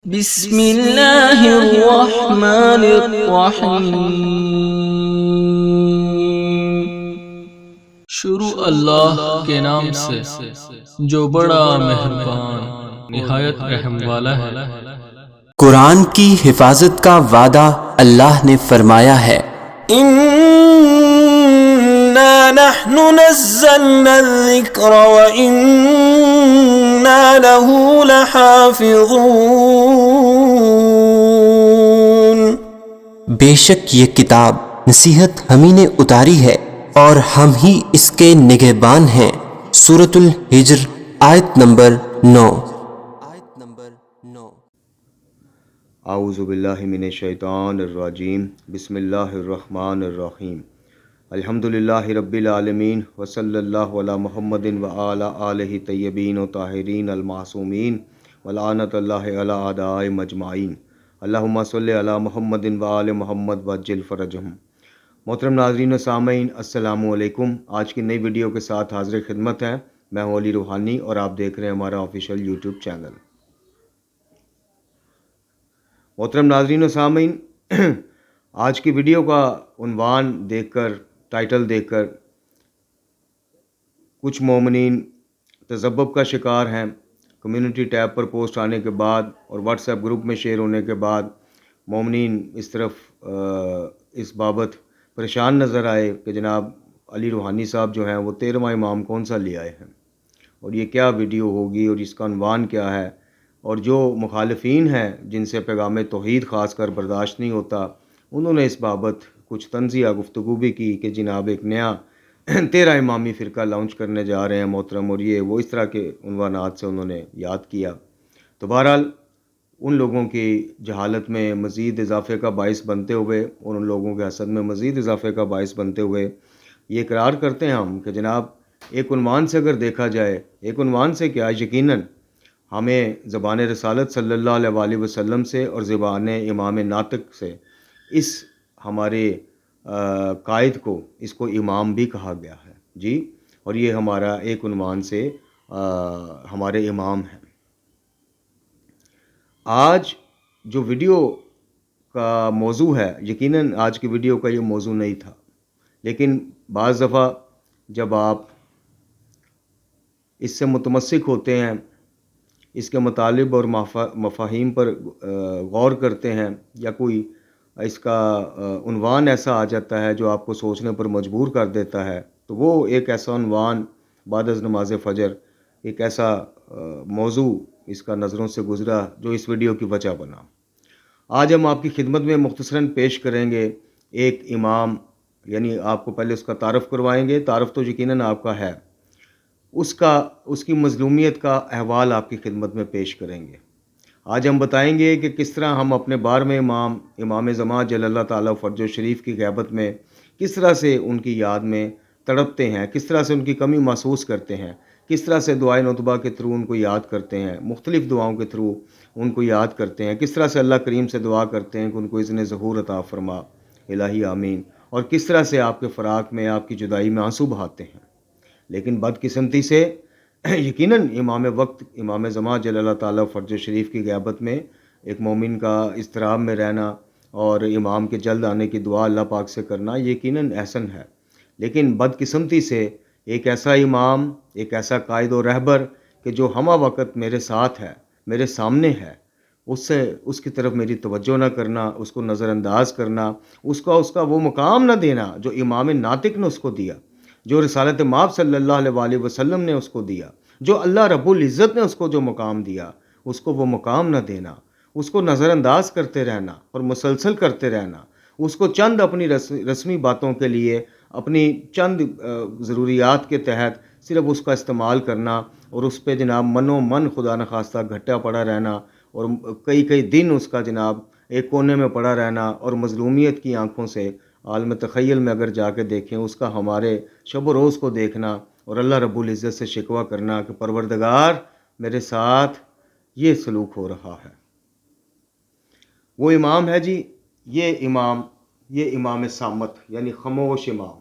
بسم اللہ الرحمن الرحیم۔ شروع اللہ کے نام سے جو بڑا مہربان نہایت رحم والا ہے۔ قرآن کی حفاظت کا وعدہ اللہ نے فرمایا ہے، اِنَّا نَحْنُ نَزَّلْنَا الذِّكْرَ وَإِنَّا لَهُ لَحَافِظُونَ۔ بے شک یہ کتاب نصیحت ہم ہی نے اتاری ہے اور ہم ہی اس کے نگہبان ہیں۔ سورۃ الحجر آیت نمبر 9۔ اعوذ باللہ من الشیطان الرجیم، بسم اللہ الرحمن الرحیم، الحمدللہ رب العالمین، وصلی اللہ علی محمد وعلی آلہ طیبین و طاہرین المعصومین، ولعنت اللہ علی اعداء مجمعین، اللہم صلی علی محمد وآل محمد وعجل فرجہم۔ محترم ناظرین و سامعین، السلام علیکم۔ آج کی نئی ویڈیو کے ساتھ حاضر خدمت ہے، میں ہوں علی روحانی اور آپ دیکھ رہے ہیں ہمارا آفیشیل یوٹیوب چینل۔ محترم ناظرین و سامعین، آج کی ویڈیو کا عنوان دیکھ کر، ٹائٹل دیکھ کر کچھ مومنین تذبذب کا شکار ہیں۔ کمیونٹی ٹیب پر پوسٹ آنے کے بعد اور واٹس ایپ گروپ میں شیئر ہونے کے بعد مومنین اس طرف اس بابت پریشان نظر آئے کہ جناب علی روحانی صاحب جو ہیں وہ 13واں امام کون سا لے آئے ہیں، اور یہ کیا ویڈیو ہوگی اور اس کا عنوان کیا ہے۔ اور جو مخالفین ہیں جن سے پیغام توحید خاص کر برداشت نہیں ہوتا، انہوں نے اس بابت کچھ طنزیہ گفتگو بھی کی کہ جناب ایک نیا 13 امامی فرقہ لانچ کرنے جا رہے ہیں محترم، اور یہ وہ اس طرح کے عنوانات سے انہوں نے یاد کیا۔ تو بہرحال ان لوگوں کی جہالت میں مزید اضافے کا باعث بنتے ہوئے اور ان لوگوں کے حسد میں مزید اضافے کا باعث بنتے ہوئے یہ اقرار کرتے ہیں ہم کہ جناب ایک عنوان سے اگر دیکھا جائے، ایک عنوان سے کیا، یقیناً ہمیں زبان رسالت صلی اللہ علیہ وآلہ وسلم سے اور زبان امام ناطق سے اس ہمارے قائد کو، اس کو امام بھی کہا گیا ہے جی، اور یہ ہمارا ایک عنوان سے ہمارے امام ہیں۔ آج جو ویڈیو کا موضوع ہے، یقیناً آج کی ویڈیو کا یہ موضوع نہیں تھا، لیکن بعض دفعہ جب آپ اس سے متمسک ہوتے ہیں، اس کے مطالب اور مفاہیم پر غور کرتے ہیں، یا کوئی اس کا عنوان ایسا آ جاتا ہے جو آپ کو سوچنے پر مجبور کر دیتا ہے، تو وہ ایک ایسا عنوان بعد از نماز فجر، ایک ایسا موضوع اس کا نظروں سے گزرا جو اس ویڈیو کی وجہ بنا۔ آج ہم آپ کی خدمت میں مختصراً پیش کریں گے ایک امام، یعنی آپ کو پہلے اس کا تعارف کروائیں گے، تعارف تو یقیناً آپ کا ہے، اس کی مظلومیت کا احوال آپ کی خدمت میں پیش کریں گے۔ آج ہم بتائیں گے کہ کس طرح ہم اپنے 12ویں امام زمان جل اللہ تعالیٰ فرج و شریف کی غیبت میں کس طرح سے ان کی یاد میں تڑپتے ہیں، کس طرح سے ان کی کمی محسوس کرتے ہیں، کس طرح سے دعائے نطبہ کے تھرو ان کو یاد کرتے ہیں، مختلف دعاؤں کے تھرو ان کو یاد کرتے ہیں، کس طرح سے اللہ کریم سے دعا کرتے ہیں کہ ان کو اذن ظہور عطا فرما، الہی آمین، اور کس طرح سے آپ کے فراق میں، آپ کی جدائی میں آنسو بہاتے ہیں۔ لیکن بدقسمتی سے یقیناً امام وقت، امام زمان جل اللہ تعالیٰ فرج شریف کی غیبت میں ایک مومن کا اضطراب میں رہنا اور امام کے جلد آنے کی دعا اللہ پاک سے کرنا یقیناً احسن ہے، لیکن بدقسمتی سے ایک ایسا امام، ایک ایسا قائد و رہبر کہ جو ہمہ وقت میرے ساتھ ہے، میرے سامنے ہے، اس کی طرف میری توجہ نہ کرنا، اس کو نظر انداز کرنا، اس کا وہ مقام نہ دینا جو امام ناطق نے اس کو دیا، جو رسالت مآب صلی اللہ علیہ وآلہ وسلم نے اس کو دیا، جو اللہ رب العزت نے اس کو جو مقام دیا، اس کو وہ مقام نہ دینا، اس کو نظر انداز کرتے رہنا اور مسلسل کرتے رہنا، اس کو چند اپنی رسمی باتوں کے لیے، اپنی چند ضروریات کے تحت صرف اس کا استعمال کرنا اور اس پہ جناب من و من خدا نخواستہ گھٹا پڑا رہنا، اور کئی دن اس کا جناب ایک کونے میں پڑا رہنا، اور مظلومیت کی آنکھوں سے عالم تخیل میں اگر جا کے دیکھیں اس کا ہمارے شب و روز کو دیکھنا اور اللہ رب العزت سے شکوہ کرنا کہ پروردگار میرے ساتھ یہ سلوک ہو رہا ہے۔ وہ امام ہے جی، یہ امام صامت، یعنی خاموش امام۔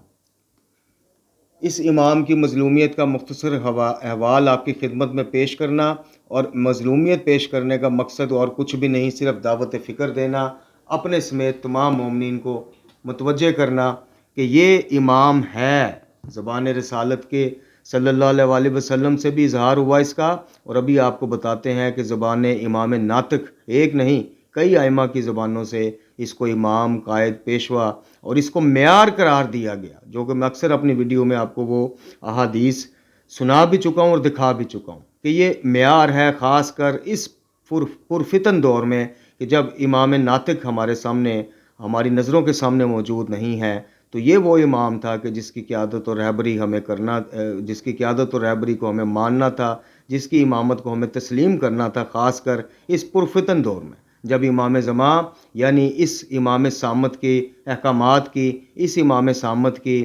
اس امام کی مظلومیت کا مختصر احوال آپ کی خدمت میں پیش کرنا، اور مظلومیت پیش کرنے کا مقصد اور کچھ بھی نہیں، صرف دعوت فکر دینا، اپنے سمیت تمام مومنین کو متوجہ کرنا کہ یہ امام ہے۔ زبان رسالت کے صلی اللہ علیہ وآلہ وسلم سے بھی اظہار ہوا اس کا، اور ابھی آپ کو بتاتے ہیں کہ زبان امام ناطق ایک نہیں کئی ائمہ کی زبانوں سے اس کو امام، قائد، پیشوا اور اس کو معیار قرار دیا گیا، جو کہ میں اکثر اپنی ویڈیو میں آپ کو وہ احادیث سنا بھی چکا ہوں اور دکھا بھی چکا ہوں کہ یہ معیار ہے، خاص کر اس پرفتن دور میں کہ جب امام ناطق ہمارے سامنے، ہماری نظروں کے سامنے موجود نہیں ہے، تو یہ وہ امام تھا کہ جس کی قیادت اور رہبری ہمیں کرنا، جس کی قیادت اور رہبری کو ہمیں ماننا تھا، جس کی امامت کو ہمیں تسلیم کرنا تھا، خاص کر اس پرفتن دور میں جب امام زمان یعنی اس امام صامت کے احکامات کی، اس امام صامت کی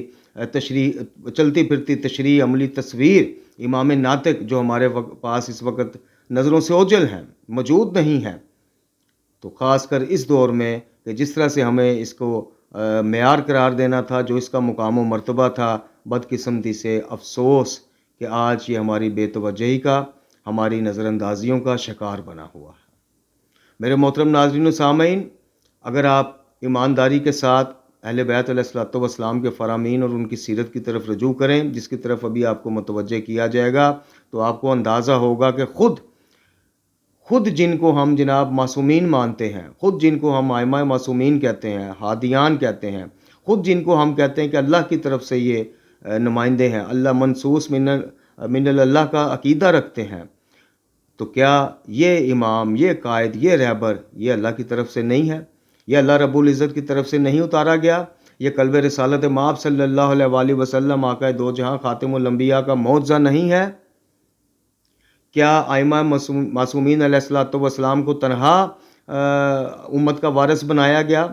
تشریح، چلتی پھرتی تشریح عملی تصویر امام ناطق جو ہمارے پاس اس وقت نظروں سے اوجھل ہیں، موجود نہیں ہے، تو خاص کر اس دور میں کہ جس طرح سے ہمیں اس کو معیار قرار دینا تھا، جو اس کا مقام و مرتبہ تھا، بدقسمتی سے افسوس کہ آج یہ ہماری بے توجہی کا، ہماری نظر اندازیوں کا شکار بنا ہوا ہے۔ میرے محترم ناظرین و سامعین، اگر آپ ایمانداری کے ساتھ اہل بیت علیہ الصلوۃ والسلام کے فرامین اور ان کی سیرت کی طرف رجوع کریں، جس کی طرف ابھی آپ کو متوجہ کیا جائے گا، تو آپ کو اندازہ ہوگا کہ خود جن کو ہم جناب معصومین مانتے ہیں، خود جن کو ہم ائمہ معصومین کہتے ہیں، ہادیان کہتے ہیں، خود جن کو ہم کہتے ہیں کہ اللہ کی طرف سے یہ نمائندے ہیں، اللہ منصوص من اللہ کا عقیدہ رکھتے ہیں، تو کیا یہ امام، یہ قائد، یہ رہبر یہ اللہ کی طرف سے نہیں ہے؟ یہ اللہ رب العزت کی طرف سے نہیں اتارا گیا؟ یہ قلب رسالت مآب صلی اللہ علیہ وآلہ وسلم آقا دو جہاں خاتم الانبیاء کا معجزہ نہیں ہے؟ کیا ائمہ معصومین علیہ الصلوۃ والسلام کو تنہا امت کا وارث بنایا گیا،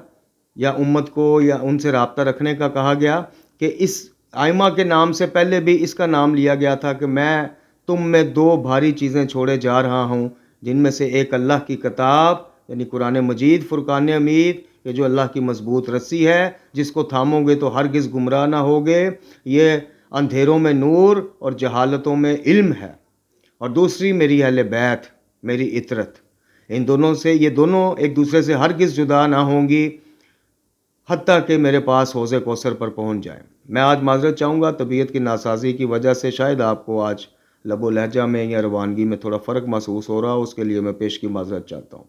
یا امت کو یا ان سے رابطہ رکھنے کا کہا گیا کہ اس ائمہ کے نام سے پہلے بھی اس کا نام لیا گیا تھا کہ میں تم میں دو بھاری چیزیں چھوڑے جا رہا ہوں، جن میں سے ایک اللہ کی کتاب یعنی قرآن مجید، فرقان حمید، یہ جو اللہ کی مضبوط رسی ہے، جس کو تھامو گے تو ہرگز گمراہ نہ ہوگے، یہ اندھیروں میں نور اور جہالتوں میں علم ہے، اور دوسری میری اہل بیت، میری اطرت، ان دونوں سے، یہ دونوں ایک دوسرے سے ہرگز جدا نہ ہوں گی حتیٰ کہ میرے پاس حوض کوثر پر پہنچ جائیں۔ میں آج معذرت چاہوں گا، طبیعت کی ناسازی کی وجہ سے شاید آپ کو آج لب و لہجہ میں یا روانگی میں تھوڑا فرق محسوس ہو رہا ہو، اس کے لیے میں پیش کی معذرت چاہتا ہوں۔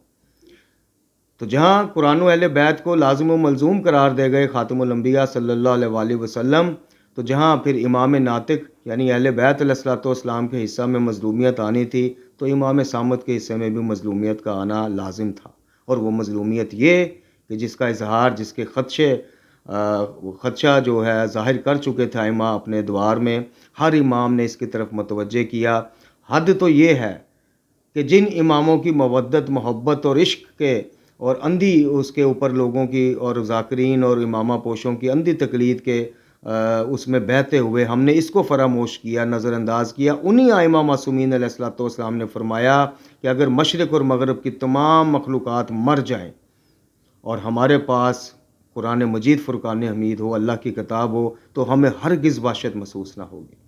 تو جہاں قرآن و اہل بیت کو لازم و ملزوم قرار دے گئے خاتم الانبیاء صلی اللہ علیہ وآلہ وسلم، تو جہاں پھر امام ناطق یعنی اہل بیت علیہ الصلوۃ والسلام کے حصہ میں مظلومیت آنی تھی، تو امام صامت کے حصے میں بھی مظلومیت کا آنا لازم تھا، اور وہ مظلومیت یہ کہ جس کا اظہار، جس کے خدشہ جو ہے ظاہر کر چکے تھے ائمہ اپنے ادوار میں، ہر امام نے اس کی طرف متوجہ کیا۔ حد تو یہ ہے کہ جن اماموں کی مودت، محبت اور عشق کے اور اندھی اس کے اوپر لوگوں کی اور ذاکرین اور امامہ پوشوں کی اندھی تقلید کے اس میں بہتے ہوئے ہم نے اس کو فراموش کیا، نظر انداز کیا، انہی ائمہ معصومین علیہ الصلوۃ والسلام نے فرمایا کہ اگر مشرق اور مغرب کی تمام مخلوقات مر جائیں اور ہمارے پاس قرآن مجید، فرقان حمید ہو، اللہ کی کتاب ہو، تو ہمیں ہرگز وحشت محسوس نہ ہوگی۔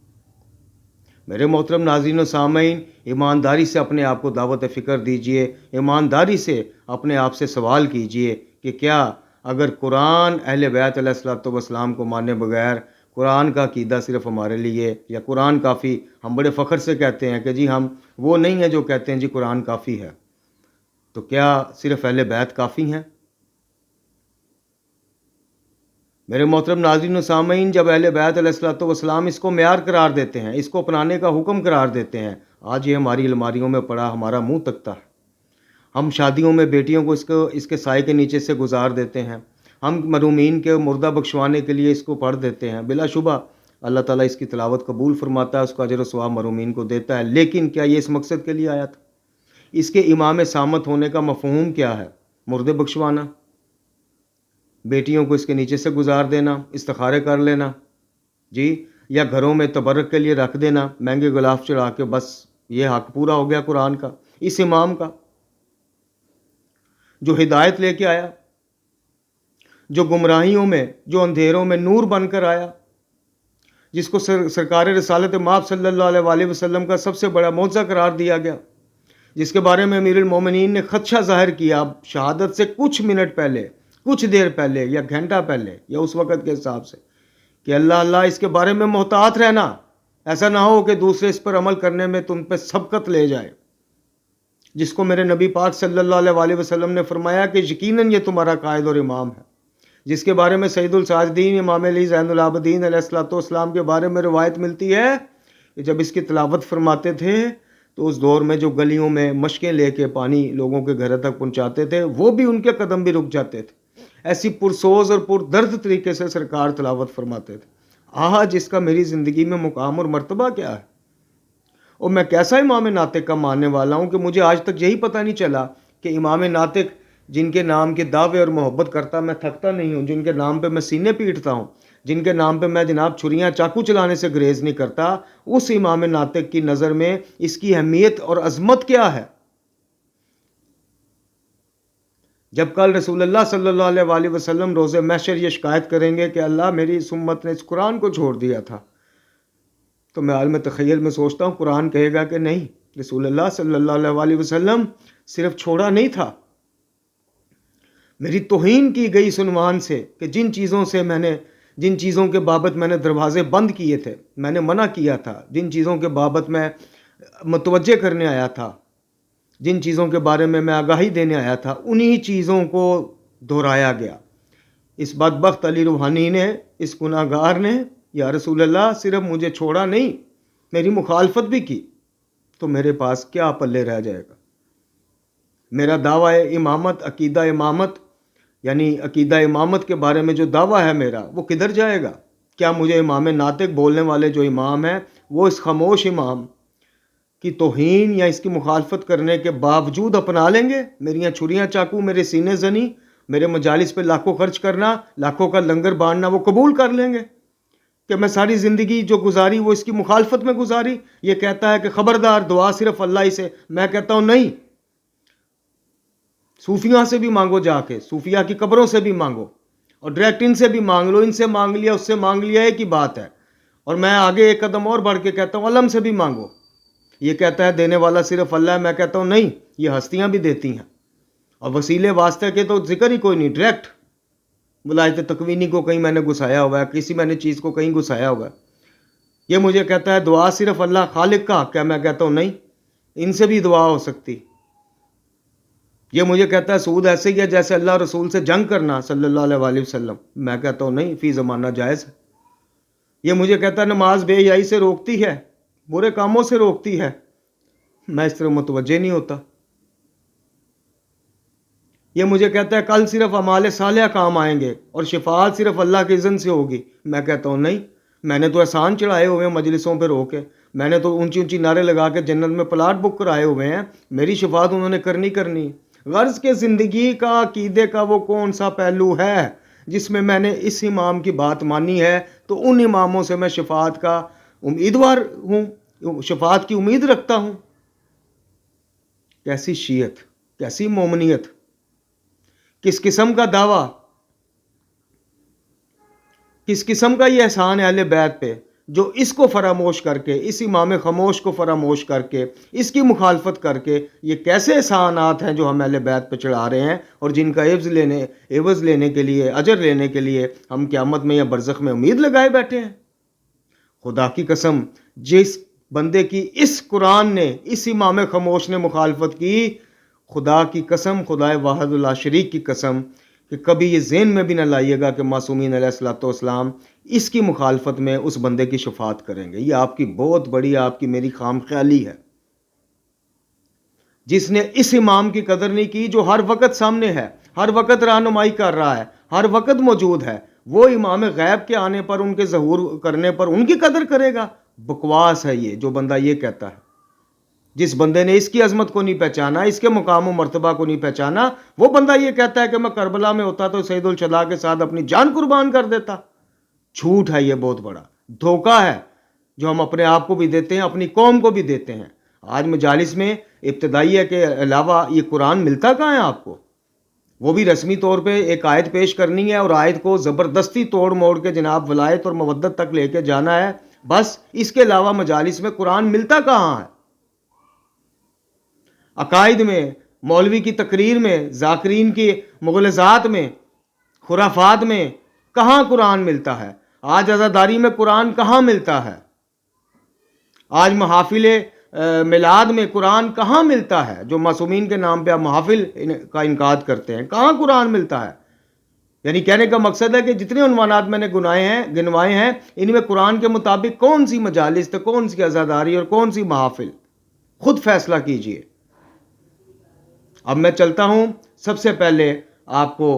میرے محترم ناظرین و سامعین، ایمانداری سے اپنے آپ کو دعوت فکر دیجئے، ایمانداری سے اپنے آپ سے سوال کیجئے کہ کیا اگر قرآن اہل بیت علیہ الصلوۃ والسلام کو مانے بغیر قرآن کا عقیدہ صرف ہمارے لیے، یا قرآن کافی، ہم بڑے فخر سے کہتے ہیں کہ جی ہم وہ نہیں ہیں جو کہتے ہیں جی قرآن کافی ہے، تو کیا صرف اہل بیت کافی ہیں؟ میرے محترم ناظرین و سامعین، جب اہل بیت علیہ الصلوۃ والسلام اس کو معیار قرار دیتے ہیں، اس کو اپنانے کا حکم قرار دیتے ہیں، آج یہ ہماری الماریوں میں پڑا ہمارا منہ تکتا ہے۔ ہم شادیوں میں بیٹیوں کو اس کے سائے کے نیچے سے گزار دیتے ہیں، ہم مرومین کے مردہ بخشوانے کے لیے اس کو پڑھ دیتے ہیں، بلا شبہ اللہ تعالیٰ اس کی تلاوت قبول فرماتا ہے، اس کا اجر و ثواب مرومین کو دیتا ہے، لیکن کیا یہ اس مقصد کے لیے آیا تھا؟ اس کے امام صامت ہونے کا مفہوم کیا ہے؟ مردے بخشوانا، بیٹیوں کو اس کے نیچے سے گزار دینا، استخارے کر لینا، جی، یا گھروں میں تبرک کے لیے رکھ دینا مہنگے غلاف چڑھا کے، بس یہ حق پورا ہو گیا قرآن کا، اس امام کا جو ہدایت لے کے آیا، جو گمراہیوں میں، جو اندھیروں میں نور بن کر آیا، جس کو سرکار رسالت مآب صلی اللہ علیہ وآلہ وسلم کا سب سے بڑا معجزہ قرار دیا گیا، جس کے بارے میں امیر المومنین نے خدشہ ظاہر کیا شہادت سے کچھ منٹ پہلے، کچھ دیر پہلے یا گھنٹہ پہلے یا اس وقت کے حساب سے، کہ اللہ اس کے بارے میں محتاط رہنا، ایسا نہ ہو کہ دوسرے اس پر عمل کرنے میں تم پہ سبقت لے جائے، جس کو میرے نبی پاک صلی اللہ علیہ وآلہ وسلم نے فرمایا کہ یقیناً یہ تمہارا قائد اور امام ہے، جس کے بارے میں سید الساجدین امام علی زین العابدین علیہ الصلوۃ والسلام کے بارے میں روایت ملتی ہے کہ جب اس کی تلاوت فرماتے تھے تو اس دور میں جو گلیوں میں مشکیں لے کے پانی لوگوں کے گھر تک پہنچاتے تھے وہ بھی ان کے قدم بھی رک جاتے تھے، ایسی پرسوز اور پردرد طریقے سے سرکار تلاوت فرماتے تھے۔ آج اس کا میری زندگی میں مقام اور مرتبہ کیا ہے، اور میں کیسا امام ناطق کا ماننے والا ہوں کہ مجھے آج تک یہی پتہ نہیں چلا کہ امام ناطق جن کے نام کے دعوے اور محبت کرتا میں تھکتا نہیں ہوں، جن کے نام پہ میں سینے پیٹتا ہوں، جن کے نام پہ میں جناب چھریاں چاقو چلانے سے گریز نہیں کرتا، اس امام ناطق کی نظر میں اس کی اہمیت اور عظمت کیا ہے؟ جب کل رسول اللہ صلی اللہ علیہ وآلہ وسلم روز محشر یہ شکایت کریں گے کہ اللہ میری اس امت نے اس قرآن کو چھوڑ دیا تھا، تو میں عالم تخیل میں سوچتا ہوں قرآن کہے گا کہ نہیں، رسول اللہ صلی اللہ علیہ وآلہ وسلم صرف چھوڑا نہیں تھا، میری توہین کی گئی اس عنوان سے کہ جن چیزوں کے بابت میں نے دروازے بند کیے تھے، میں نے منع کیا تھا، جن چیزوں کے بابت میں متوجہ کرنے آیا تھا، جن چیزوں کے بارے میں آگاہی دینے آیا تھا، انہی چیزوں کو دہرایا گیا۔ اس بدبخت علی روحانی نے، اس گناہگار نے، یا رسول اللہ صرف مجھے چھوڑا نہیں، میری مخالفت بھی کی، تو میرے پاس کیا پلے رہ جائے گا؟ میرا دعویٰ امامت، عقیدہ امامت، یعنی عقیدہ امامت کے بارے میں جو دعویٰ ہے میرا، وہ کدھر جائے گا؟ کیا مجھے امام ناطق بولنے والے جو امام ہیں وہ اس خاموش امام کی توہین یا اس کی مخالفت کرنے کے باوجود اپنا لیں گے؟ میری چھریاں چاقو، میرے سینے زنی، میرے مجالس پہ لاکھوں خرچ کرنا، لاکھوں کا لنگر بانٹنا وہ قبول کر لیں گے کہ میں ساری زندگی جو گزاری وہ اس کی مخالفت میں گزاری؟ یہ کہتا ہے کہ خبردار دعا صرف اللہ ہی سے، میں کہتا ہوں نہیں، صوفیاء سے بھی مانگو، جا کے صوفیاء کی قبروں سے بھی مانگو، اور ڈائریکٹ ان سے بھی مانگ لو، ان سے مانگ لیا، اس سے مانگ لیا، ایک ہی بات ہے۔ اور میں آگے ایک قدم اور بڑھ کے کہتا ہوں علم سے بھی مانگو، یہ کہتا ہے دینے والا صرف اللہ ہے، میں کہتا ہوں نہیں، یہ ہستیاں بھی دیتی ہیں، اور وسیلے واسطے کے تو ذکر ہی کوئی نہیں، ڈائریکٹ ولایت تکوینی کو کہیں میں نے گھسایا ہوا ہے، کسی میں نے چیز کو کہیں گھسایا ہوا ہے۔ یہ مجھے کہتا ہے دعا صرف اللہ خالق کا حق ہے، میں کہتا ہوں نہیں، ان سے بھی دعا ہو سکتی۔ یہ مجھے کہتا ہے سود ایسے ہی ہے جیسے اللہ رسول سے جنگ کرنا صلی اللہ علیہ وآلہ وسلم، میں کہتا ہوں نہیں، فی زمانہ جائز ہے۔ یہ مجھے کہتا ہے نماز بے حیائی سے روکتی ہے، برے کاموں سے روکتی ہے، میں اس طرح متوجہ نہیں ہوتا۔ یہ مجھے کہتا ہے کل صرف اعمال صالحہ کام آئیں گے اور شفاعت صرف اللہ کے اذن سے ہوگی، میں کہتا ہوں نہیں، میں نے تو احسان چڑھائے ہوئے ہیں مجلسوں پہ رو کے، میں نے تو اونچی اونچی نعرے لگا کے جنت میں پلاٹ بک کرائے ہوئے ہیں، میری شفاعت انہوں نے کرنی۔ غرض کے زندگی کا عقیدے کا وہ کون سا پہلو ہے جس میں نے اس امام کی بات مانی ہے، تو ان اماموں سے میں شفاعت کا امیدوار ہوں، شفاعت کی امید رکھتا ہوں۔ کیسی شیعت، کیسی مومنیت، کس قسم کا دعویٰ، کس قسم کا یہ احسان ہے اہل بیت پہ، جو اس کو فراموش کر کے، اس امام خاموش کو فراموش کر کے، اس کی مخالفت کر کے، یہ کیسے احسانات ہیں جو ہم اہل بیت پہ چڑھا رہے ہیں، اور جن کا عوض لینے کے لیے، اجر لینے کے لیے ہم قیامت میں یا برزخ میں امید لگائے بیٹھے ہیں۔ خدا کی قسم، جس بندے کی اس قرآن نے، اس امام خاموش نے مخالفت کی، خدا کی قسم، خدا واحد لا شریک کی قسم، کہ کبھی یہ ذہن میں بھی نہ لائیے گا کہ معصومین علیہ الصلوۃ والسلام اس کی مخالفت میں اس بندے کی شفاعت کریں گے۔ یہ آپ کی بہت بڑی، آپ کی میری خام خیالی ہے۔ جس نے اس امام کی قدر نہیں کی جو ہر وقت سامنے ہے، ہر وقت رہنمائی کر رہا ہے، ہر وقت موجود ہے، وہ امام غیب کے آنے پر، ان کے ظہور کرنے پر ان کی قدر کرے گا؟ بکواس ہے یہ جو بندہ یہ کہتا ہے۔ جس بندے نے اس کی عظمت کو نہیں پہچانا، اس کے مقام و مرتبہ کو نہیں پہچانا، وہ بندہ یہ کہتا ہے کہ میں کربلا میں ہوتا تو سید الشہداء کے ساتھ اپنی جان قربان کر دیتا۔ جھوٹ ہے، یہ بہت بڑا دھوکہ ہے جو ہم اپنے آپ کو بھی دیتے ہیں، اپنی قوم کو بھی دیتے ہیں۔ آج مجالس میں ابتدائیہ کے علاوہ یہ قرآن ملتا کہاں ہے آپ کو؟ وہ بھی رسمی طور پہ ایک آیت پیش کرنی ہے اور آیت کو زبردستی توڑ موڑ کے جناب ولایت اور مودت تک لے کے جانا ہے، بس اس کے علاوہ مجالس میں قرآن ملتا کہاں ہے؟ عقائد میں، مولوی کی تقریر میں، ذاکرین کی مغلظات میں، خرافات میں کہاں قرآن ملتا ہے؟ آج عزاداری میں قرآن کہاں ملتا ہے؟ آج محافل میلاد میں قرآن کہاں ملتا ہے؟ جو معصومین کے نام پہ آپ محافل کا انعقاد کرتے ہیں، کہاں قرآن ملتا ہے؟ یعنی کہنے کا مقصد ہے کہ جتنے عنوانات میں نے گنوائے ہیں ان میں قرآن کے مطابق کون سی مجالس تو کون سی عزاداری اور کون سی محافل، خود فیصلہ کیجئے۔ اب میں چلتا ہوں، سب سے پہلے آپ کو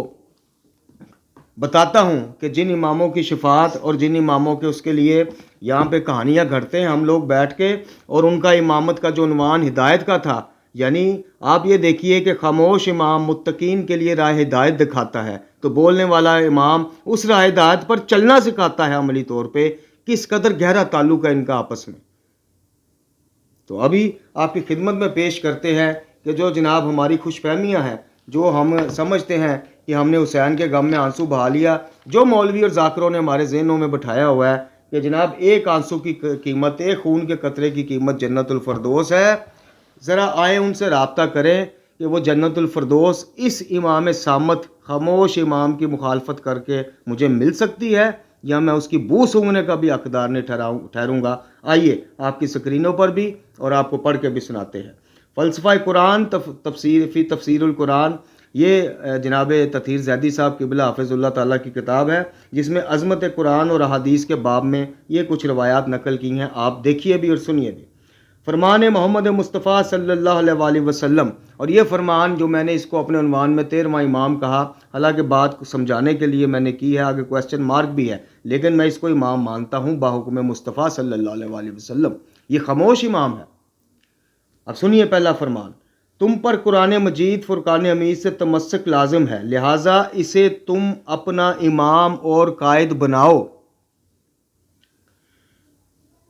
بتاتا ہوں کہ جن اماموں کی شفاعت اور جن اماموں کے اس کے لیے یہاں پہ کہانیاں گھڑتے ہیں ہم لوگ بیٹھ کے، اور ان کا امامت کا جو عنوان ہدایت کا تھا، یعنی آپ یہ دیکھیے کہ خاموش امام متقین کے لیے راہ ہدایت دکھاتا ہے، تو بولنے والا امام اس راہ ہدایت پر چلنا سکھاتا ہے عملی طور پہ۔ کس قدر گہرا تعلق ہے ان کا آپس میں۔ تو ابھی آپ کی خدمت میں پیش کرتے ہیں کہ جو جناب ہماری خوش فہمیاں ہیں، جو ہم سمجھتے ہیں کہ ہم نے حسین کے غم میں آنسو بہا لیا، جو مولوی اور ذاکروں نے ہمارے ذہنوں میں بٹھایا ہوا ہے کہ جناب ایک آنسو کی قیمت، ایک خون کے قطرے کی قیمت جنت الفردوس ہے، ذرا آئیں ان سے رابطہ کریں کہ وہ جنت الفردوس اس امام صامت خاموش امام کی مخالفت کر کے مجھے مل سکتی ہے، یا میں اس کی بو سونگھنے کا بھی حقدار نہیں ٹھہروں گا۔ آئیے آپ کی سکرینوں پر بھی اور آپ کو پڑھ کے بھی سناتے ہیں۔ فلسفہ قرآن تفسیر القرآن، یہ جناب تطہیر زیدی صاحب قبلہ حافظ اللہ تعالیٰ کی کتاب ہے، جس میں عظمت قرآن اور احادیث کے باب میں یہ کچھ روایات نقل کی ہیں، آپ دیکھیے بھی اور سنیے بھی۔ فرمان محمد مصطفیٰ صلی اللہ علیہ وآلہ وسلم، اور یہ فرمان جو میں نے اس کو اپنے عنوان میں 13واں امام کہا، حالانکہ بات کو سمجھانے کے لیے میں نے کی ہے، آگے کویسچن مارک بھی ہے، لیکن میں اس کو امام مانتا ہوں باحکم مصطفیٰ صلی اللہ علیہ وآلہ وسلم۔ یہ خاموش امام ہے۔ اب سنیے پہلا فرمان، تم پر قرآن مجید فرقان حمید سے تمسک لازم ہے، لہٰذا اسے تم اپنا امام اور قائد بناؤ۔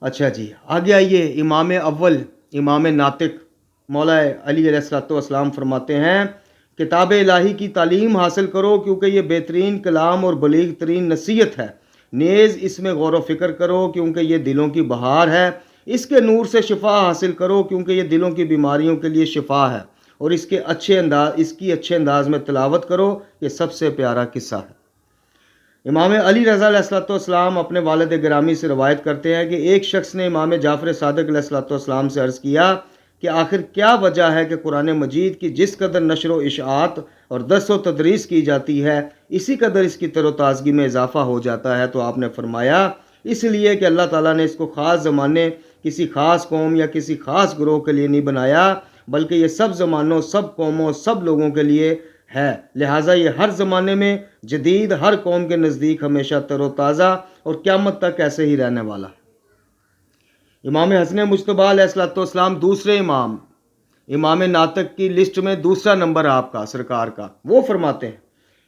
اچھا جی، آگے آئیے۔ امام اول، امام ناطق مولا علی علیہ السلام فرماتے ہیں، کتاب الہی کی تعلیم حاصل کرو کیونکہ یہ بہترین کلام اور بلیغ ترین نصیحت ہے، نیز اس میں غور و فکر کرو کیونکہ یہ دلوں کی بہار ہے، اس کے نور سے شفا حاصل کرو کیونکہ یہ دلوں کی بیماریوں کے لیے شفا ہے، اور اس کی اچھے انداز میں تلاوت کرو، یہ سب سے پیارا قصہ ہے۔ امام علی رضا علیہ السلام اپنے والد گرامی سے روایت کرتے ہیں کہ ایک شخص نے امام جعفر صادق علیہ السلام سے عرض کیا کہ آخر کیا وجہ ہے کہ قرآن مجید کی جس قدر نشر و اشاعت اور درس و تدریس کی جاتی ہے اسی قدر اس کی تر و تازگی میں اضافہ ہو جاتا ہے؟ تو آپ نے فرمایا اس لیے کہ اللہ تعالیٰ نے اس کو خاص زمانے، کسی خاص قوم یا کسی خاص گروہ کے لیے نہیں بنایا، بلکہ یہ سب زمانوں، سب قوموں، سب لوگوں کے لیے ہے، لہٰذا یہ ہر زمانے میں جدید، ہر قوم کے نزدیک ہمیشہ تر و تازہ اور قیامت تک ایسے ہی رہنے والا ہے۔ امام حسن مجتبیٰ علیہ السلام دوسرے امام ناطق کی لسٹ میں دوسرا نمبر آپ کا سرکار کا، وہ فرماتے ہیں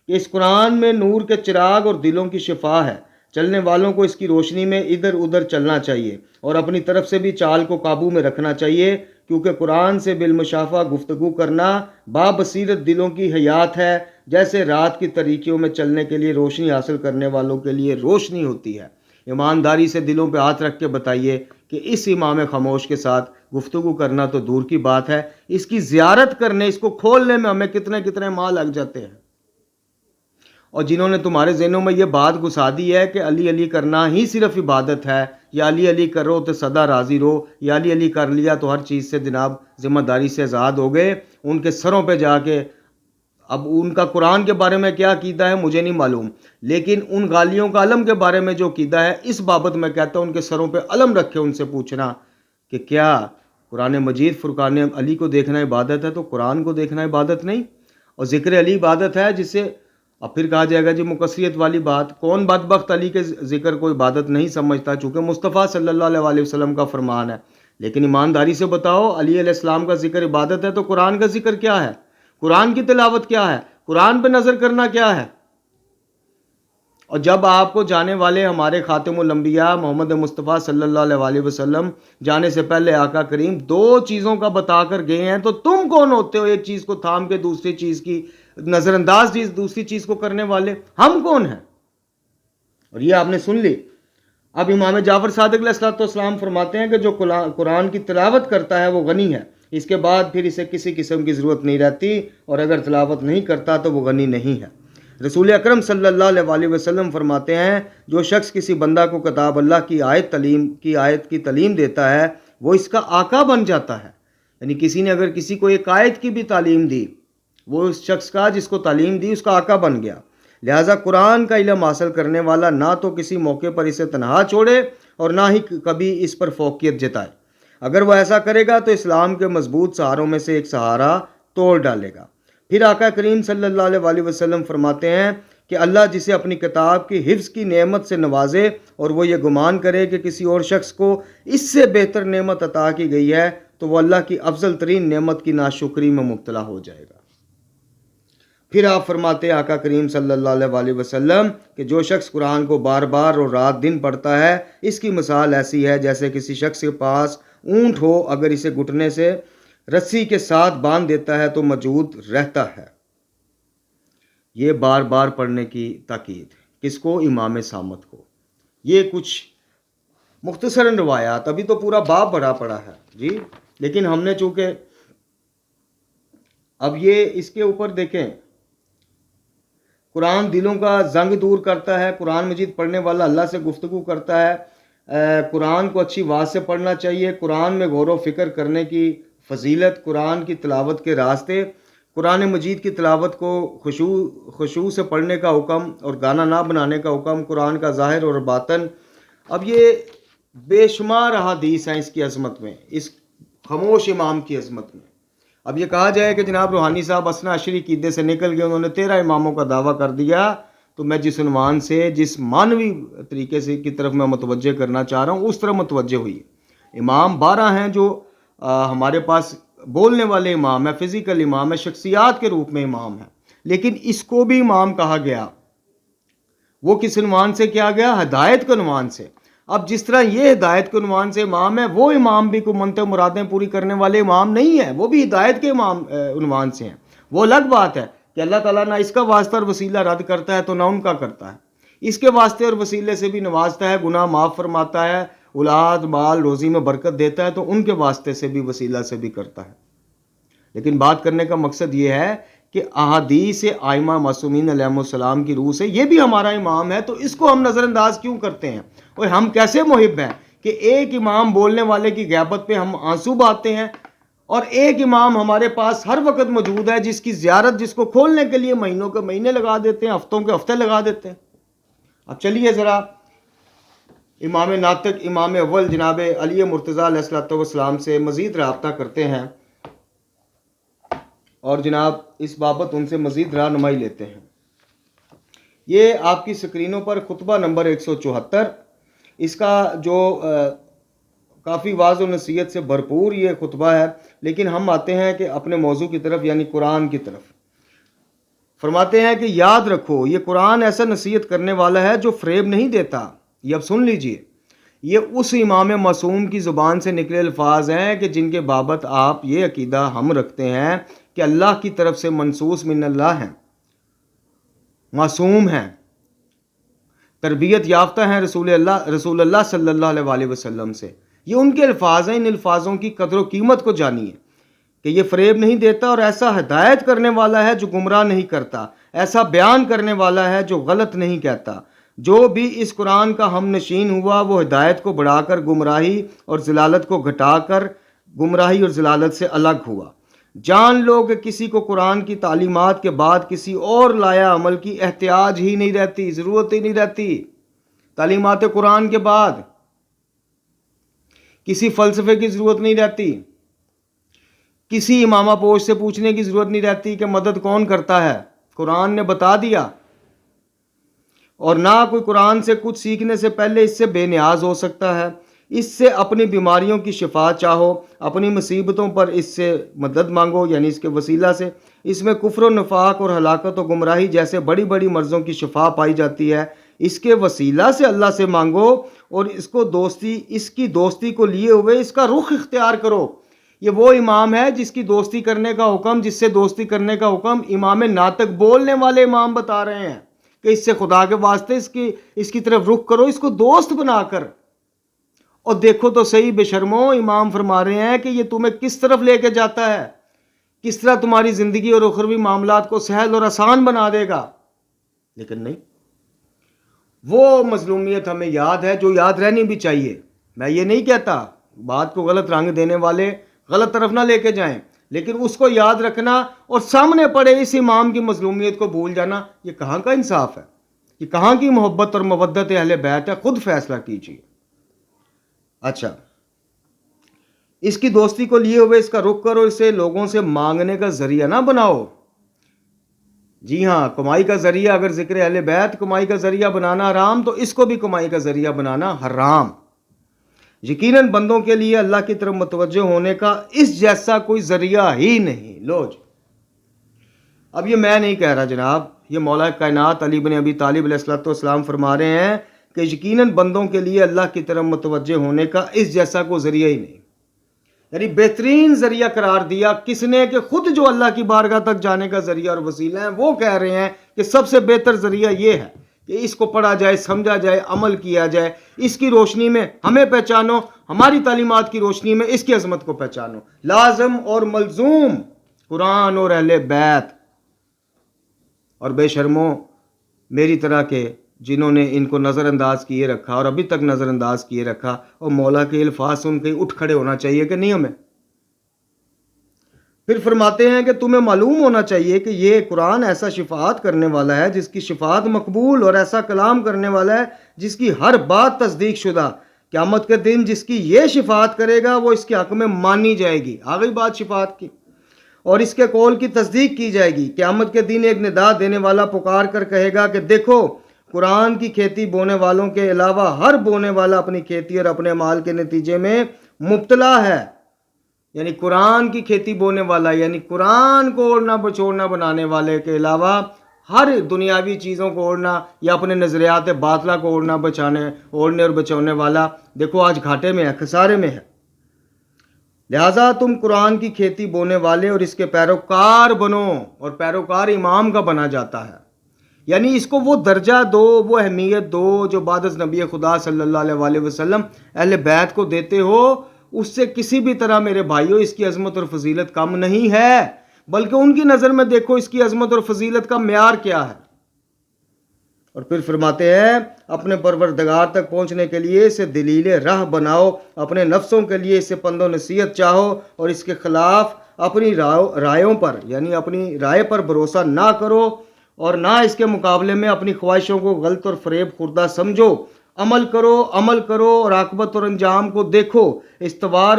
کہ اس قرآن میں نور کے چراغ اور دلوں کی شفا ہے، چلنے والوں کو اس کی روشنی میں ادھر ادھر چلنا چاہیے اور اپنی طرف سے بھی چال کو قابو میں رکھنا چاہیے، کیونکہ قرآن سے بالمشافہ گفتگو کرنا بابصیرت دلوں کی حیات ہے، جیسے رات کی تاریکیوں میں چلنے کے لیے روشنی حاصل کرنے والوں کے لیے روشنی ہوتی ہے۔ ایمانداری سے دلوں پہ ہاتھ رکھ کے بتائیے کہ اس امام خاموش کے ساتھ گفتگو کرنا تو دور کی بات ہے، اس کی زیارت کرنے، اس کو کھولنے میں ہمیں کتنے ماہ لگ جاتے ہیں۔ اور جنہوں نے تمہارے ذہنوں میں یہ بات گھسا دی ہے کہ علی علی کرنا ہی صرف عبادت ہے، یا علی علی کرو تو سدا راضی رہو، یا علی علی کر لیا تو ہر چیز سے جناب ذمہ داری سے آزاد ہو گئے، ان کے سروں پہ جا کے اب ان کا قرآن کے بارے میں کیا عقیدہ ہے مجھے نہیں معلوم، لیکن ان غالیوں کا علم کے بارے میں جو عقیدہ ہے اس بابت میں کہتا ہوں ان کے سروں پہ علم رکھے، ان سے پوچھنا کہ کیا قرآن مجید فرقان علی کو دیکھنا عبادت ہے تو قرآن کو دیکھنا عبادت نہیں؟ اور ذکر علی عبادت ہے، جس سے اب پھر کہا جائے گا جی مقصریت والی بات، کون بدبخت علی کے ذکر کو عبادت نہیں سمجھتا، چونکہ مصطفیٰ صلی اللہ علیہ وآلہ وسلم کا فرمان ہے۔ لیکن ایمانداری سے بتاؤ، علی علیہ السلام کا ذکر عبادت ہے تو قرآن کا ذکر کیا ہے؟ قرآن کی تلاوت کیا ہے؟ قرآن پہ نظر کرنا کیا ہے؟ اور جب آپ کو جانے والے ہمارے خاتم الانبیاء محمد مصطفیٰ صلی اللہ علیہ وآلہ وسلم جانے سے پہلے آقا کریم دو چیزوں کا بتا کر گئے ہیں، تو تم کون ہوتے ہو ایک چیز کو تھام کے دوسری چیز کی نظر انداز دوسری چیز کو کرنے والے ہم کون ہیں؟ اور یہ آپ نے سن لی. اب امام جعفر صادق علیہ الصلوۃ والسلام فرماتے ہیں کہ جو قرآن کی تلاوت کرتا ہے وہ غنی ہے، اس کے بعد پھر اسے کسی قسم کی ضرورت نہیں رہتی، اور اگر تلاوت نہیں کرتا تو وہ غنی نہیں ہے. رسول اکرم صلی اللہ علیہ وسلم فرماتے ہیں جو شخص کسی بندہ کو کتاب اللہ کی آیت کی تعلیم دیتا ہے وہ اس کا آقا بن جاتا ہے. یعنی کسی نے اگر کسی کو ایک آیت کی بھی تعلیم دی، وہ اس شخص کا جس کو تعلیم دی اس کا آقا بن گیا. لہٰذا قرآن کا علم حاصل کرنے والا نہ تو کسی موقع پر اسے تنہا چھوڑے اور نہ ہی کبھی اس پر فوقیت جتائے. اگر وہ ایسا کرے گا تو اسلام کے مضبوط سہاروں میں سے ایک سہارا توڑ ڈالے گا. پھر آقا کریم صلی اللہ علیہ وسلم فرماتے ہیں کہ اللہ جسے اپنی کتاب کی حفظ کی نعمت سے نوازے اور وہ یہ گمان کرے کہ کسی اور شخص کو اس سے بہتر نعمت عطا کی گئی ہے تو وہ اللہ کی افضل ترین نعمت کی ناشکری میں مبتلا ہو جائے گا. پھر آپ فرماتے ہیں آقا کریم صلی اللہ علیہ وسلم کہ جو شخص قرآن کو بار بار اور رات دن پڑھتا ہے اس کی مثال ایسی ہے جیسے کسی شخص کے پاس اونٹ ہو، اگر اسے گھٹنے سے رسی کے ساتھ باندھ دیتا ہے تو موجود رہتا ہے. یہ بار بار پڑھنے کی تاکید کس کو؟ امام صامت کو. یہ کچھ مختصراً روایات، ابھی تو پورا باب بڑا پڑا ہے جی، لیکن ہم نے چونکہ اب یہ اس کے اوپر دیکھیں، قرآن دلوں کا زنگ دور کرتا ہے. قرآن مجید پڑھنے والا اللہ سے گفتگو کرتا ہے. قرآن کو اچھی واضح سے پڑھنا چاہیے. قرآن میں غور و فکر کرنے کی فضیلت، قرآن کی تلاوت کے راستے، قرآن مجید کی تلاوت کو خشوع سے پڑھنے کا حکم اور گانا نہ بنانے کا حکم، قرآن کا ظاہر اور باطن. اب یہ بے شمار احادیث ہیں اس کی عظمت میں، اس خاموش امام کی عظمت میں. اب یہ کہا جائے کہ جناب روحانی صاحب اثنا عشری عقیدے سے نکل گئے، انہوں نے 13 اماموں کا دعویٰ کر دیا، تو میں جس عنوان سے، جس معنوی طریقے سے کی طرف میں متوجہ کرنا چاہ رہا ہوں اس طرح متوجہ ہوئی. امام 12 ہیں جو ہمارے پاس بولنے والے امام ہیں، فزیکل امام ہے، شخصیات کے روپ میں امام ہیں، لیکن اس کو بھی امام کہا گیا. وہ کس عنوان سے کیا گیا؟ ہدایت کے عنوان سے. اب جس طرح یہ ہدایت کے عنوان سے امام ہے، وہ امام بھی کوئی منتیں مرادیں پوری کرنے والے امام نہیں ہیں، وہ بھی ہدایت کے امام عنوان سے ہیں. وہ الگ بات ہے کہ اللہ تعالیٰ نہ اس کا واسطہ اور وسیلہ رد کرتا ہے تو نہ ان کا کرتا ہے. اس کے واسطے اور وسیلے سے بھی نوازتا ہے، گناہ معاف فرماتا ہے، اولاد مال روزی میں برکت دیتا ہے، تو ان کے واسطے سے بھی وسیلہ سے بھی کرتا ہے. لیکن بات کرنے کا مقصد یہ ہے کہ احادیث ائمہ معصومین علیہم السلام کی روح سے یہ بھی ہمارا امام ہے، تو اس کو ہم نظر انداز کیوں کرتے ہیں؟ اور ہم کیسے محب ہیں کہ ایک امام بولنے والے کی غیبت پہ ہم آنسو بہاتے ہیں، اور ایک امام ہمارے پاس ہر وقت موجود ہے جس کی زیارت، جس کو کھولنے کے لیے مہینوں کے مہینے لگا دیتے ہیں، ہفتوں کے ہفتے لگا دیتے ہیں. اب چلیے ذرا امام ناطق، امام اول جناب علی مرتضیٰ علیہ الصلوۃ والسلام سے مزید رابطہ کرتے ہیں اور جناب اس بابت ان سے مزید رہنمائی لیتے ہیں. یہ آپ کی سکرینوں پر خطبہ نمبر 174، اس کا جو کافی واضح و نصیحت سے بھرپور یہ خطبہ ہے. لیکن ہم آتے ہیں کہ اپنے موضوع کی طرف، یعنی قرآن کی طرف. فرماتے ہیں کہ یاد رکھو یہ قرآن ایسا نصیحت کرنے والا ہے جو فریب نہیں دیتا. یہ اب سن لیجئے، یہ اس امام معصوم کی زبان سے نکلے الفاظ ہیں کہ جن کے بابت آپ یہ عقیدہ ہم رکھتے ہیں کہ اللہ کی طرف سے منصوص من اللہ ہیں، معصوم ہیں، تربیت یافتہ ہیں رسول اللہ صلی اللہ علیہ وسلم سے. یہ ان کے الفاظ ہیں. ان الفاظوں کی قدر و قیمت کو جانیے کہ یہ فریب نہیں دیتا اور ایسا ہدایت کرنے والا ہے جو گمراہ نہیں کرتا، ایسا بیان کرنے والا ہے جو غلط نہیں کہتا. جو بھی اس قرآن کا ہم نشین ہوا وہ ہدایت کو بڑھا کر گمراہی اور ضلالت کو گھٹا کر گمراہی اور ضلالت سے الگ ہوا. جان لو کہ کسی کو قرآن کی تعلیمات کے بعد کسی اور لایا عمل کی احتیاج ہی نہیں رہتی، ضرورت ہی نہیں رہتی. تعلیمات قرآن کے بعد کسی فلسفے کی ضرورت نہیں رہتی، کسی امامہ پوش سے پوچھنے کی ضرورت نہیں رہتی کہ مدد کون کرتا ہے، قرآن نے بتا دیا. اور نہ کوئی قرآن سے کچھ سیکھنے سے پہلے اس سے بے نیاز ہو سکتا ہے. اس سے اپنی بیماریوں کی شفا چاہو، اپنی مصیبتوں پر اس سے مدد مانگو، یعنی اس کے وسیلہ سے. اس میں کفر و نفاق اور ہلاکت و گمراہی جیسے بڑی بڑی مرضوں کی شفا پائی جاتی ہے. اس کے وسیلہ سے اللہ سے مانگو اور اس کی دوستی کو لیے ہوئے اس کا رخ اختیار کرو. یہ وہ امام ہے جس کی دوستی کرنے کا حکم، جس سے دوستی کرنے کا حکم امام ناطق بولنے والے امام بتا رہے ہیں کہ اس سے خدا کے واسطے اس کی طرف رخ کرو، اس کو دوست بنا کر۔ اور دیکھو تو صحیح بے شرمو، امام فرما رہے ہیں کہ یہ تمہیں کس طرف لے کے جاتا ہے، کس طرح تمہاری زندگی اور اخروی معاملات کو سہل اور آسان بنا دے گا۔ لیکن نہیں، وہ مظلومیت ہمیں یاد ہے جو یاد رہنی بھی چاہیے۔ میں یہ نہیں کہتا، بات کو غلط رنگ دینے والے غلط طرف نہ لے کے جائیں، لیکن اس کو یاد رکھنا اور سامنے پڑے اس امام کی مظلومیت کو بھول جانا، یہ کہاں کا انصاف ہے؟ یہ کہاں کی محبت اور مودت اہل بیت ہے؟ خود فیصلہ کیجیے۔ اچھا، اس کی دوستی کو لیے ہوئے اس کا رخ کرو، اسے لوگوں سے مانگنے کا ذریعہ نہ بناؤ۔ جی ہاں، کمائی کا ذریعہ، اگر ذکر اہل بیت کمائی کا ذریعہ بنانا حرام، تو اس کو بھی کمائی کا ذریعہ بنانا حرام۔ یقیناً بندوں کے لیے اللہ کی طرف متوجہ ہونے کا اس جیسا کوئی ذریعہ ہی نہیں۔ لو جی، اب یہ میں نہیں کہہ رہا جناب، یہ مولا کائنات علی بن ابی طالب علیہ الصلوۃ والسلام فرما رہے ہیں کہ یقیناً بندوں کے لیے اللہ کی طرف متوجہ ہونے کا اس جیسا کوئی ذریعہ ہی نہیں، یعنی بہترین ذریعہ قرار دیا کس نے؟ کہ خود جو اللہ کی بارگاہ تک جانے کا ذریعہ اور وسیلہ ہے، وہ کہہ رہے ہیں کہ سب سے بہتر ذریعہ یہ ہے کہ اس کو پڑھا جائے، سمجھا جائے، عمل کیا جائے، اس کی روشنی میں ہمیں پہچانو، ہماری تعلیمات کی روشنی میں اس کی عظمت کو پہچانو۔ لازم اور ملزوم قرآن اور اہل بیت، اور بے شرمو میری طرح کے جنہوں نے ان کو نظر انداز کیے رکھا اور ابھی تک نظر انداز کیے رکھا، اور مولا کے الفاظ سن کے اٹھ کھڑے ہونا چاہیے کہ نہیں ہمیں؟ پھر فرماتے ہیں کہ تمہیں معلوم ہونا چاہیے کہ یہ قرآن ایسا شفاعت کرنے والا ہے جس کی شفاعت مقبول، اور ایسا کلام کرنے والا ہے جس کی ہر بات تصدیق شدہ۔ قیامت کے دن جس کی یہ شفاعت کرے گا وہ اس کے حق میں مانی جائے گی۔ آ گئی بات شفاعت کی، اور اس کے قول کی تصدیق کی جائے گی۔ قیامت کے دن ایک ندا دینے والا پکار کر کہے گا کہ دیکھو، قرآن کی کھیتی بونے والوں کے علاوہ ہر بونے والا اپنی کھیتی اور اپنے مال کے نتیجے میں مبتلا ہے۔ یعنی قرآن کی کھیتی بونے والا، یعنی قرآن کو اوڑھنا بچوڑنا بنانے والے کے علاوہ ہر دنیاوی چیزوں کو اوڑھنا یا اپنے نظریات باطلہ کو اوڑھنے اور بچانے والا، دیکھو آج گھاٹے میں ہے، خسارے میں ہے۔ لہٰذا تم قرآن کی کھیتی بونے والے اور اس کے پیروکار بنو، اور پیروکار امام کا بنا جاتا ہے، یعنی اس کو وہ درجہ دو، وہ اہمیت دو جو بعد از نبی خدا صلی اللہ علیہ وآلہ وسلم اہل بیت کو دیتے ہو۔ اس سے کسی بھی طرح میرے بھائیوں اس کی عظمت اور فضیلت کم نہیں ہے، بلکہ ان کی نظر میں دیکھو اس کی عظمت اور فضیلت کا معیار کیا ہے۔ اور پھر فرماتے ہیں اپنے پروردگار تک پہنچنے کے لیے اسے دلیل راہ بناؤ، اپنے نفسوں کے لیے اسے پند و نصیحت چاہو، اور اس کے خلاف اپنی رائےوں پر، یعنی اپنی رائے پر بھروسہ نہ کرو، اور نہ اس کے مقابلے میں اپنی خواہشوں کو غلط اور فریب خوردہ سمجھو۔ عمل کرو اور عاقبت اور انجام کو دیکھو، استوار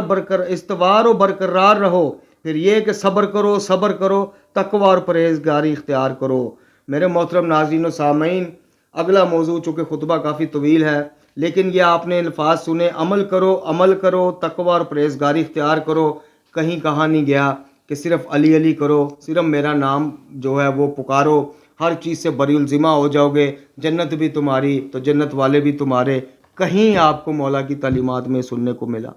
و برقرار رہو، پھر یہ کہ صبر کرو، تقوی اور پرہیزگاری اختیار کرو۔ میرے محترم ناظرین و سامعین، اگلا موضوع چونکہ خطبہ کافی طویل ہے، لیکن یہ آپ نے الفاظ سنے، عمل کرو، تقوی اور پرہیزگاری اختیار کرو، کہیں کہا نہیں گیا کہ صرف علی علی کرو، صرف میرا نام جو ہے وہ پکارو، ہر چیز سے بری الذمہ ہو جاؤ گے، جنت بھی تمہاری تو جنت والے بھی تمہارے، کہیں آپ کو مولا کی تعلیمات میں سننے کو ملا؟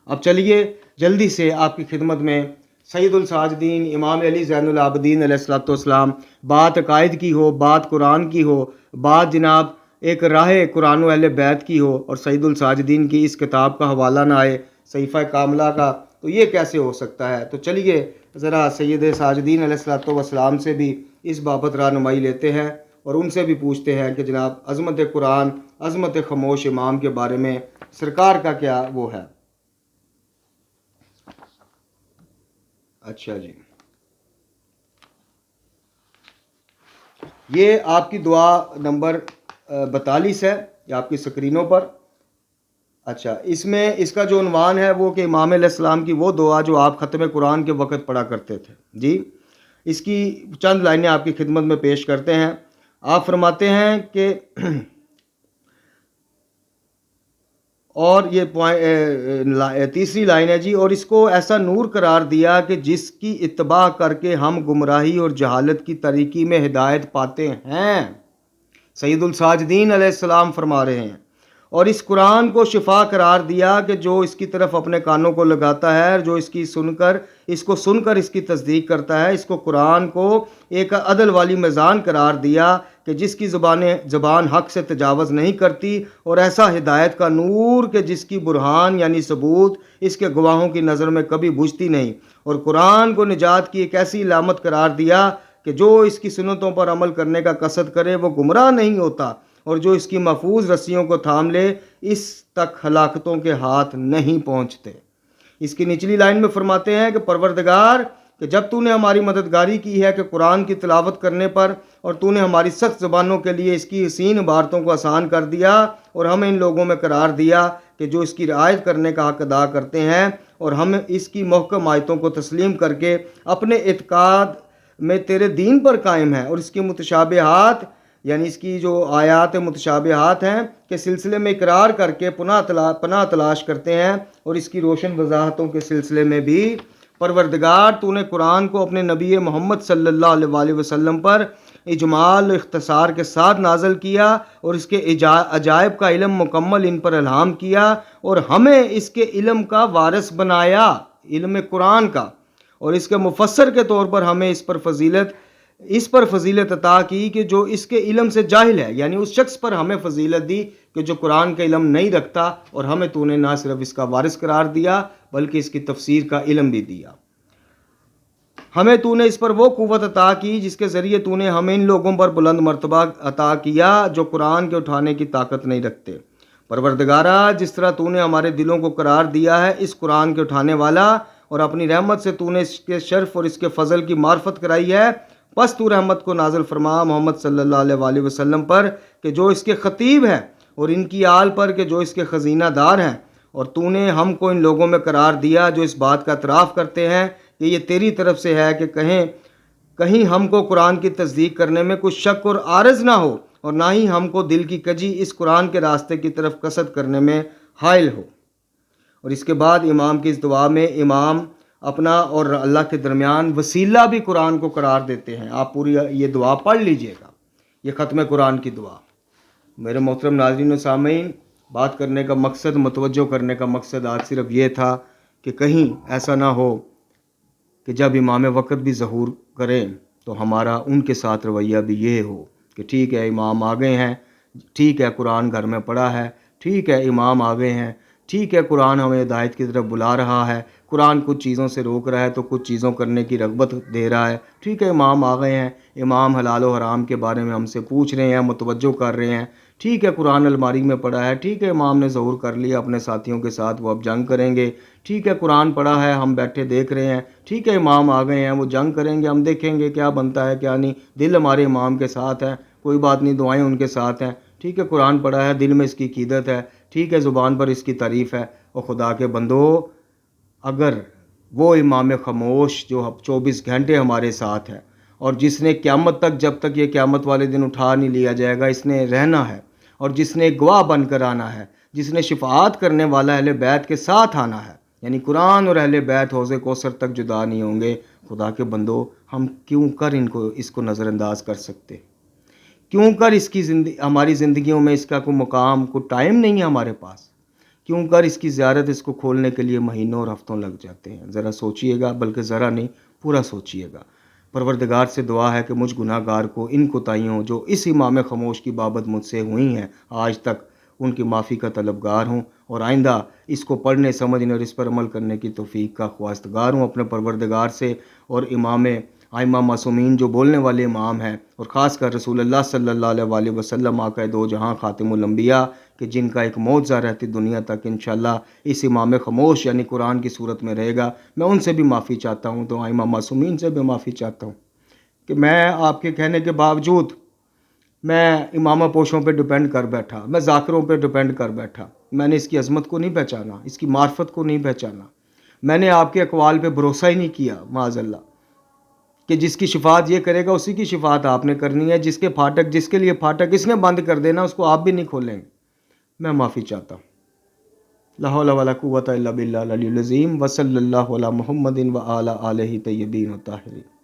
اب چلیے جلدی سے آپ کی خدمت میں سید الساجدین امام علی زین العابدین علیہ الصلوۃ والسلام، بات عقائد کی ہو، بات قرآن کی ہو، بات جناب ایک راہ قرآن و اہل بیت کی ہو، اور سید الساجدین کی اس کتاب کا حوالہ نہ آئے صحیفہ کاملہ کا، تو یہ کیسے ہو سکتا ہے؟ تو چلیے ذرا سید ساجدین علیہ الصلوۃ والسلام سے بھی اس بابت رہنمائی لیتے ہیں، اور ان سے بھی پوچھتے ہیں کہ جناب عظمت قرآن، عظمت خاموش امام کے بارے میں سرکار کا کیا وہ ہے۔ اچھا جی، یہ آپ کی دعا نمبر 42 ہے، یہ آپ کی سکرینوں پر۔ اچھا، اس میں اس کا جو عنوان ہے وہ کہ امام علیہ السلام کی وہ دعا جو آپ ختم قرآن کے وقت پڑھا کرتے تھے۔ جی، اس کی چند لائنیں آپ کی خدمت میں پیش کرتے ہیں۔ آپ فرماتے ہیں کہ اور یہ تیسری لائن ہے جی، اور اس کو ایسا نور قرار دیا کہ جس کی اتباع کر کے ہم گمراہی اور جہالت کی طریقی میں ہدایت پاتے ہیں۔ سید الساجدین علیہ السلام فرما رہے ہیں، اور اس قرآن کو شفا قرار دیا کہ جو اس کی طرف اپنے کانوں کو لگاتا ہے اور جو اس کو سن کر اس کی تصدیق کرتا ہے، اس کو قرآن کو ایک عدل والی میزان قرار دیا کہ جس کی زبان حق سے تجاوز نہیں کرتی، اور ایسا ہدایت کا نور کہ جس کی برہان یعنی ثبوت اس کے گواہوں کی نظر میں کبھی بجھتی نہیں، اور قرآن کو نجات کی ایک ایسی علامت قرار دیا کہ جو اس کی سنتوں پر عمل کرنے کا قصد کرے وہ گمراہ نہیں ہوتا، اور جو اس کی محفوظ رسیوں کو تھام لے اس تک ہلاکتوں کے ہاتھ نہیں پہنچتے۔ اس کی نچلی لائن میں فرماتے ہیں کہ پروردگار کہ جب تو نے ہماری مددگاری کی ہے کہ قرآن کی تلاوت کرنے پر، اور تو نے ہماری سخت زبانوں کے لیے اس کی حسین عبارتوں کو آسان کر دیا، اور ہمیں ان لوگوں میں قرار دیا کہ جو اس کی رعایت کرنے کا حق ادا کرتے ہیں، اور ہم اس کی محکم آیتوں کو تسلیم کر کے اپنے اعتقاد میں تیرے دین پر قائم ہیں، اور اس کی متشابہات یعنی اس کی جو آیات متشابہات ہیں کے سلسلے میں اقرار کر کے پناہ تلاش کرتے ہیں، اور اس کی روشن وضاحتوں کے سلسلے میں بھی پروردگار تو نے قرآن کو اپنے نبی محمد صلی اللہ علیہ وآلہ وسلم پر اجمال و اختصار کے ساتھ نازل کیا، اور اس کے عجائب کا علم مکمل ان پر الہام کیا، اور ہمیں اس کے علم کا وارث بنایا، علم قرآن کا، اور اس کے مفسر کے طور پر ہمیں اس پر فضیلت عطا کی کہ جو اس کے علم سے جاہل ہے، یعنی اس شخص پر ہمیں فضیلت دی کہ جو قرآن کا علم نہیں رکھتا، اور ہمیں تو نے نہ صرف اس کا وارث قرار دیا بلکہ اس کی تفسیر کا علم بھی دیا۔ ہمیں تو نے اس پر وہ قوت عطا کی جس کے ذریعے تو نے ہمیں ان لوگوں پر بلند مرتبہ عطا کیا جو قرآن کے اٹھانے کی طاقت نہیں رکھتے۔ پروردگارا جس طرح تو نے ہمارے دلوں کو قرار دیا ہے اس قرآن کے اٹھانے والا، اور اپنی رحمت سے تو نے اس کے شرف اور اس کے فضل کی معرفت کرائی ہے، بس تو رحمت کو نازل فرما محمد صلی اللہ علیہ وآلہ وسلم پر کہ جو اس کے خطیب ہیں، اور ان کی آل پر کہ جو اس کے خزینہ دار ہیں، اور تو نے ہم کو ان لوگوں میں قرار دیا جو اس بات کا اعتراف کرتے ہیں کہ یہ تیری طرف سے ہے، کہ کہیں ہم کو قرآن کی تصدیق کرنے میں کچھ شک اور عارض نہ ہو، اور نہ ہی ہم کو دل کی کجی اس قرآن کے راستے کی طرف قصد کرنے میں حائل ہو۔ اور اس کے بعد امام کی اس دعا میں امام اپنا اور اللہ کے درمیان وسیلہ بھی قرآن کو قرار دیتے ہیں۔ آپ پوری یہ دعا پڑھ لیجئے گا، یہ ختم قرآن کی دعا۔ میرے محترم ناظرین و سامعین، بات کرنے کا مقصد، متوجہ کرنے کا مقصد آج صرف یہ تھا کہ کہیں ایسا نہ ہو کہ جب امام وقت بھی ظہور کریں تو ہمارا ان کے ساتھ رویہ بھی یہ ہو کہ ٹھیک ہے امام آ گئے ہیں، ٹھیک ہے قرآن گھر میں پڑھا ہے، ٹھیک ہے امام آ گئے ہیں، ٹھیک ہے قرآن ہمیں ہدایت کی طرف بلا رہا ہے، قرآن کچھ چیزوں سے روک رہا ہے تو کچھ چیزوں کرنے کی رغبت دے رہا ہے، ٹھیک ہے امام آ گئے ہیں، امام حلال و حرام کے بارے میں ہم سے پوچھ رہے ہیں، متوجہ کر رہے ہیں، ٹھیک ہے قرآن الماری میں پڑھا ہے، ٹھیک ہے امام نے ظہور کر لیا اپنے ساتھیوں کے ساتھ، وہ اب جنگ کریں گے، ٹھیک ہے قرآن پڑھا ہے، ہم بیٹھے دیکھ رہے ہیں، ٹھیک ہے امام آ گئے ہیں، وہ جنگ کریں گے، ہم دیکھیں گے کیا بنتا ہے کیا نہیں، دل ہمارے امام کے ساتھ ہے، کوئی بات نہیں، دعائیں ان کے ساتھ ہیں، ٹھیک ہے قرآن پڑھا ہے، دل میں اس کی عقیدت ہے، ٹھیک ہے زبان پر اس کی تعریف ہے۔ اور خدا کے بندو، اگر وہ امام خاموش جو 24 گھنٹے ہمارے ساتھ ہے، اور جس نے قیامت تک، جب تک یہ قیامت والے دن اٹھا نہیں لیا جائے گا، اس نے رہنا ہے، اور جس نے گواہ بن کر آنا ہے، جس نے شفاعت کرنے والا اہل بیت کے ساتھ آنا ہے، یعنی قرآن اور اہل بیت حوض کوثر تک جدا نہیں ہوں گے، خدا کے بندو ہم کیوں کر اس کو نظر انداز کر سکتے؟ کیوں کر اس کی ہماری زندگیوں میں اس کا کوئی مقام، کوئی ٹائم نہیں ہے ہمارے پاس؟ کیوں کر اس کی زیارت، اس کو کھولنے کے لیے مہینوں اور ہفتوں لگ جاتے ہیں؟ ذرا سوچئے گا، بلکہ ذرا نہیں پورا سوچئے گا۔ پروردگار سے دعا ہے کہ مجھ گناہ گار کو ان کوتاہیوں جو اس امام خاموش کی بابت مجھ سے ہوئی ہیں آج تک، ان کی معافی کا طلبگار ہوں، اور آئندہ اس کو پڑھنے، سمجھنے اور اس پر عمل کرنے کی توفیق کا خواستگار ہوں اپنے پروردگار سے۔ اور ائمہ معصومین جو بولنے والے امام ہیں، اور خاص کر رسول اللہ صلی اللہ علیہ وآلہ وسلم آقا دو جہاں خاتم الانبیاء، کہ جن کا ایک معجزہ رہتی دنیا تک انشاءاللہ اس امام خاموش یعنی قرآن کی صورت میں رہے گا، میں ان سے بھی معافی چاہتا ہوں، تو ائمہ معصومین سے بھی معافی چاہتا ہوں کہ میں آپ کے کہنے کے باوجود میں امامہ پوشوں پہ ڈپینڈ کر بیٹھا، میں ذاکروں پہ ڈپینڈ کر بیٹھا، میں نے اس کی عظمت کو نہیں پہچانا، اس کی معرفت کو نہیں پہچانا، میں نے آپ کے اقوال پہ بھروسہ ہی نہیں کیا، معاذ اللہ، کہ جس کی شفاعت یہ کرے گا اسی کی شفاعت آپ نے کرنی ہے، جس کے لیے پھاٹک اس نے بند کر دینا اس کو آپ بھی نہیں کھولیں گے۔ میں معافی چاہتا ہوں۔ لا حول ولا قوت الا باللہ العلی العظیم، وصلی اللہ علی محمد وعلی آلہ طیبین الطاہرین۔